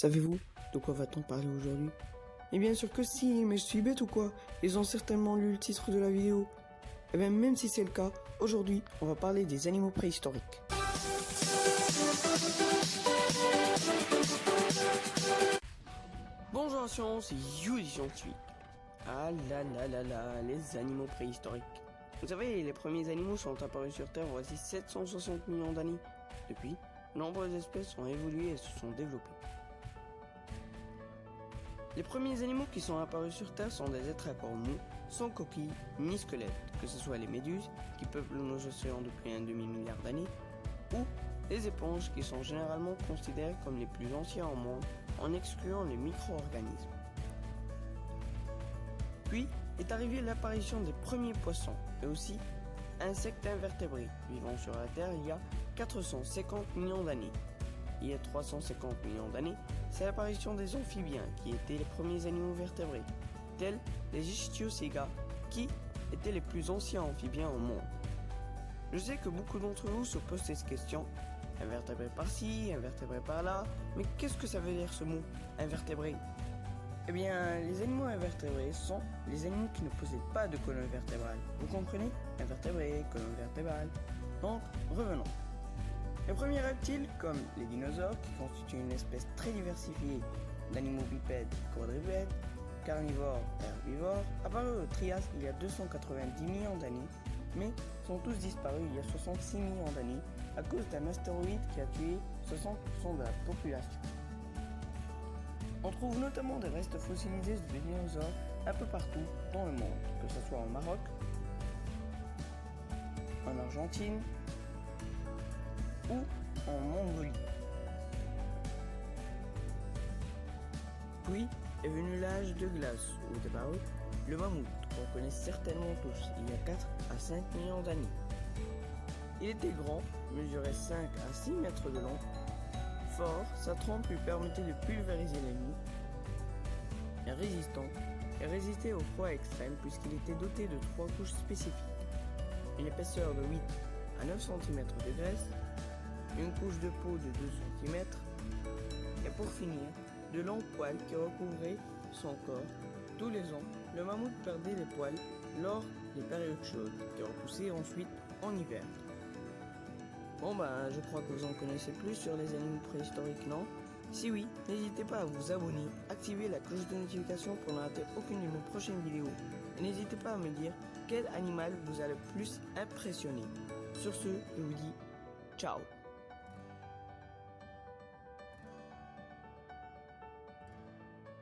Savez-vous de quoi va-t-on parler aujourd'hui? Et bien sûr que si, mais je suis bête ou quoi? Ils ont certainement lu le titre de la vidéo. Et bien même si c'est le cas, aujourd'hui, on va parler des animaux préhistoriques. Bonjour à tous, c'est Yuji Scientifique. Ah là là là là, les animaux préhistoriques. Vous savez, les premiers animaux sont apparus sur Terre voici 760 millions d'années. Depuis, de nombreuses espèces ont évolué et se sont développées. Les premiers animaux qui sont apparus sur Terre sont des êtres à corps mou, sans coquille ni squelette, que ce soit les méduses, qui peuplent nos océans depuis un demi-milliard d'années, ou les éponges, qui sont généralement considérées comme les plus anciens au monde, en excluant les micro-organismes. Puis est arrivée l'apparition des premiers poissons, et aussi insectes invertébrés, vivant sur la Terre il y a 450 millions d'années. Il y a 350 millions d'années, c'est l'apparition des amphibiens qui étaient les premiers animaux vertébrés, tels les Ichthyosiga, qui étaient les plus anciens amphibiens au monde. Je sais que beaucoup d'entre vous se posent cette question, invertébré par-ci, invertébré par-là, mais qu'est-ce que ça veut dire ce mot, invertébré? Eh bien, les animaux invertébrés sont les animaux qui ne possèdent pas de colonne vertébrale. Vous comprenez? Invertébré, colonne vertébrale. Donc, revenons. Les premiers reptiles, comme les dinosaures, qui constituent une espèce très diversifiée d'animaux bipèdes, quadrupèdes, carnivores, herbivores, apparus au Trias il y a 290 millions d'années, mais sont tous disparus il y a 66 millions d'années à cause d'un astéroïde qui a tué 60% de la population. On trouve notamment des restes fossilisés de dinosaures un peu partout dans le monde, que ce soit au Maroc, en Argentine, ou en Mongolie. Puis est venu l'âge de glace, où est apparu le mammouth, qu'on connaît certainement tous, il y a 4 à 5 millions d'années. Il était grand, mesurait 5 à 6 mètres de long, fort, sa trompe lui permettait de pulvériser l'ennemi, et résistant, et résistait au froid extrême puisqu'il était doté de 3 couches spécifiques. Une épaisseur de 8 à 9 cm de graisse, une couche de peau de 2 cm, et pour finir, de longs poils qui recouvraient son corps. Tous les ans, le mammouth perdait les poils lors des périodes chaudes, qui repoussaient ensuite en hiver. Bon je crois que vous en connaissez plus sur les animaux préhistoriques, non? Si oui, n'hésitez pas à vous abonner, activer la cloche de notification pour ne rater aucune de nos prochaines vidéos. Et n'hésitez pas à me dire quel animal vous a le plus impressionné. Sur ce, je vous dis ciao.